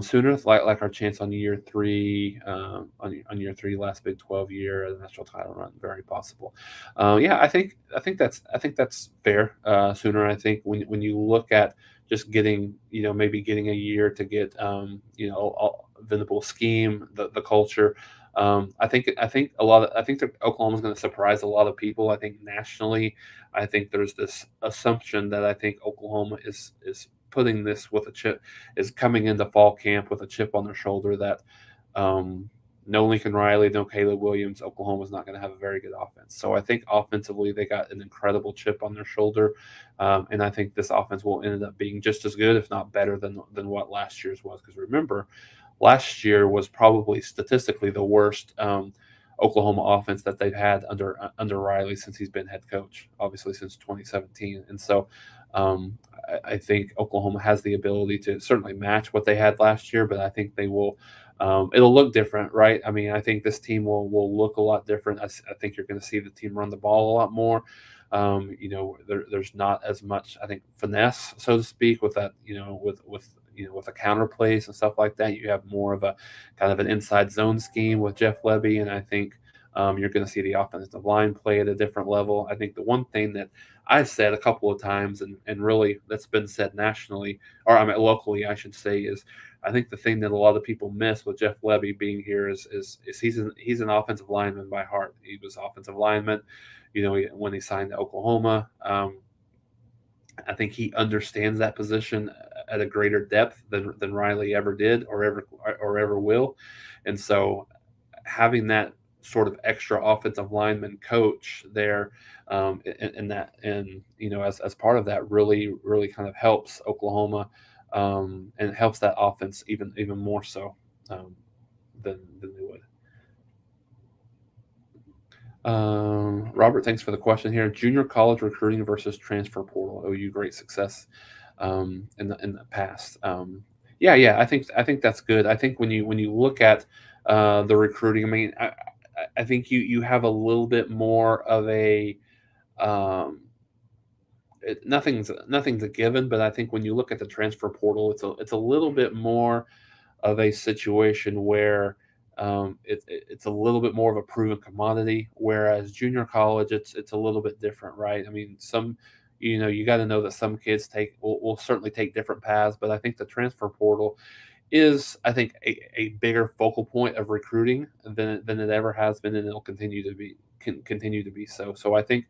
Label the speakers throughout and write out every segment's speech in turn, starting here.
Speaker 1: sooner, like our chance on year three, on year three, last Big 12 year, the national title run, very possible. Yeah, I think that's fair. Sooner, I think when you look at just getting, maybe getting a year to get, Venable scheme, the culture. I think that Oklahoma's going to surprise a lot of people. I think nationally, I think there's this assumption that I think Oklahoma is putting this with a chip, is coming into fall camp with a chip on their shoulder that, um, no Lincoln Riley, no Caleb Williams, Oklahoma's not going to have a very good offense. So I think offensively they got an incredible chip on their shoulder, and I think this offense will end up being just as good, if not better, than what last year's was. Because remember, last year was probably statistically the worst, Oklahoma offense that they've had under Riley since he's been head coach, obviously since 2017. And so, I think Oklahoma has the ability to certainly match what they had last year, but I think they will. It'll look different, right? I mean, I think this team will look a lot different. I think you're going to see the team run the ball a lot more. There's not as much, I think, finesse, so to speak, with that, with the counter plays and stuff like that. You have more of a kind of an inside zone scheme with Jeff Levy, and I think, you're going to see the offensive line play at a different level. I think the one thing that I've said a couple of times, and really that's been said nationally, or I mean locally, I should say, is I think the thing that a lot of people miss with Jeff Levy being here is he's an offensive lineman by heart. He was offensive lineman, when he signed to Oklahoma. I think he understands that position at a greater depth than Riley ever did or ever will, and so having that sort of extra offensive lineman coach there, as part of that, really kind of helps Oklahoma, and helps that offense even more so, than they would. Robert, thanks for the question here. Junior college recruiting versus transfer portal. OU great success, in the past. Yeah. I think that's good. I think when you look at, the recruiting, I mean, I think you have a little bit more of a, um, nothing's a given, but I think when you look at the transfer portal, it's a little bit more of a situation where, it's a little bit more of a proven commodity, whereas junior college, it's a little bit different, right? I mean, you got to know that some kids will certainly take different paths, but I think the transfer portal is, I think, a bigger focal point of recruiting than it ever has been, and it'll continue to be so. So I think,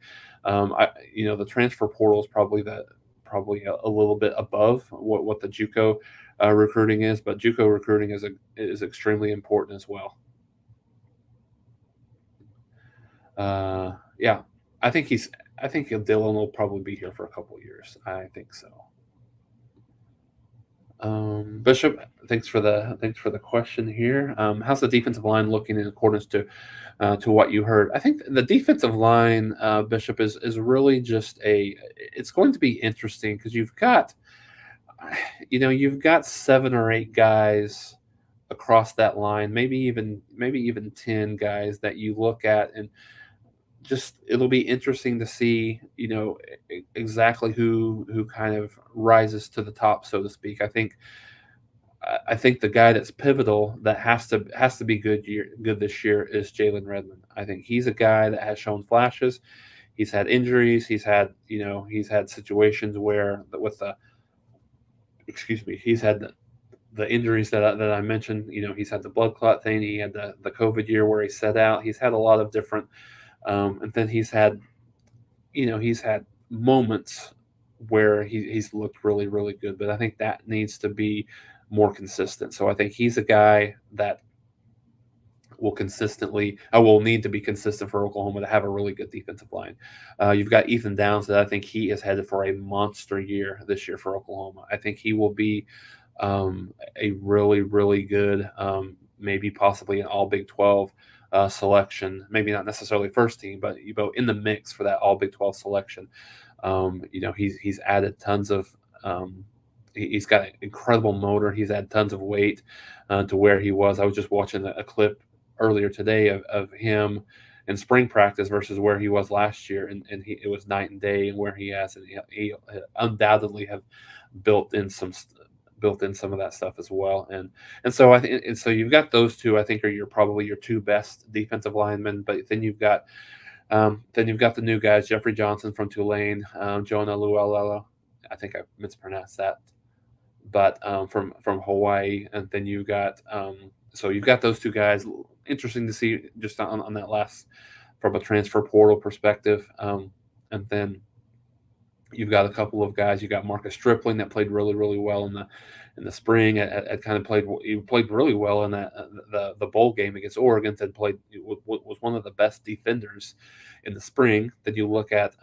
Speaker 1: the transfer portal is probably a little bit above what the JUCO, recruiting is, but JUCO recruiting is extremely important as well. Yeah, I think Dylan will probably be here for a couple of years. I think so. Bishop, thanks for the question here. How's the defensive line looking in accordance to what you heard? I think the defensive line, Bishop, is really just it's going to be interesting because you've got 7 or 8 guys across that line, maybe even 10 guys that you look at, and just it'll be interesting to see, exactly who kind of rises to the top, so to speak. I think the guy that's pivotal, that has to be good this year, is Jalen Redmond. I think he's a guy that has shown flashes. He's had injuries. He's had situations where with the excuse me, he's had the injuries that I mentioned. He's had the blood clot thing. He had the COVID year where he set out. He's had a lot of different, and then he's had moments where he's looked really, really good. But I think that needs to be more consistent. So I think he's a guy that will need to be consistent for Oklahoma to have a really good defensive line. You've got Ethan Downs, that I think he is headed for a monster year this year for Oklahoma. I think he will be, a really, really good, maybe possibly an all Big 12, selection. Maybe not necessarily first team, but in the mix for that all Big 12 selection. He's added tons of. He's got an incredible motor. He's had tons of weight, to where he was. I was just watching a clip earlier today of him in spring practice versus where he was last year, and it was night and day, and where he has, and he undoubtedly have built in built in some of that stuff as well. And so I think and so you've got those two. I think are your probably your two best defensive linemen. But then you've got the new guys, Jeffrey Johnson from Tulane, Jonah Lualala. I think I mispronounced that, but from Hawaii, and then you've got so you've got those two guys. Interesting to see just on that last from a transfer portal perspective, and then you've got a couple of guys. You got Marcus Stripling that played really well in the spring. At kind of played he played really well in that the bowl game against Oregon. That played was one of the best defenders in the spring. Then you look at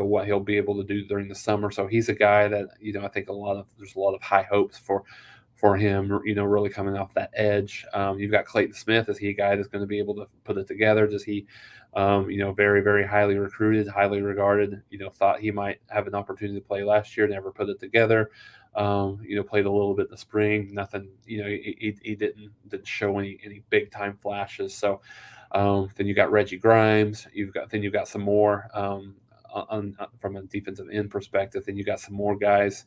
Speaker 1: what he'll be able to do during the summer. So he's a guy that I think there's a lot of high hopes for him. Really coming off that edge. You've got Clayton Smith. Is he a guy that's going to be able to put it together? Does he? Very highly recruited, highly regarded. Thought he might have an opportunity to play last year. Never put it together. Played a little bit in the spring. Nothing. He didn't show any big time flashes. So. Then you got Reggie Grimes. You've got some more from a defensive end perspective. Then you got some more guys.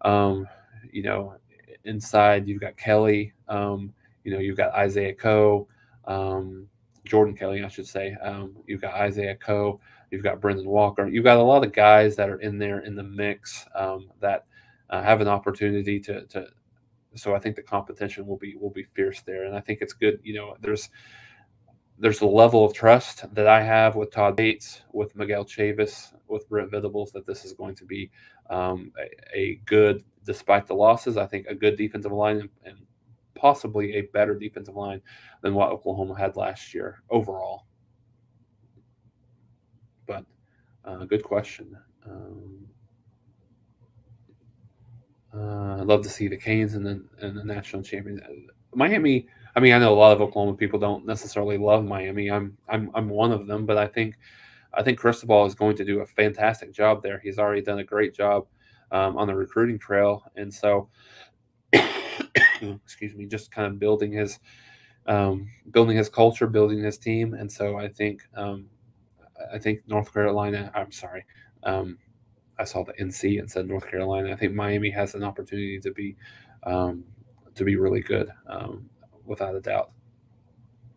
Speaker 1: You know, inside you've got Kelly. You've got Isaiah Coe, Jordan Kelly, I should say. You've got Isaiah Coe. You've got Brendan Walker. You've got a lot of guys that are in there in the mix that have an opportunity to. So I think the competition will be fierce there, and I think it's good. There's a level of trust that I have with Todd Bates, with Miguel Chavis, with Brent Venables that this is going to be a good, despite the losses. I think a good defensive line and possibly a better defensive line than what Oklahoma had last year overall. But good question. I'd love to see the Canes and the national champions. Miami. I mean, I know a lot of Oklahoma people don't necessarily love Miami. I'm one of them, but I think Cristobal is going to do a fantastic job there. He's already done a great job on the recruiting trail, and so excuse me, just kind of building his culture, building his team, and so I think North Carolina. I'm sorry. I saw the NC and said North Carolina. I think Miami has an opportunity to be really good, without a doubt.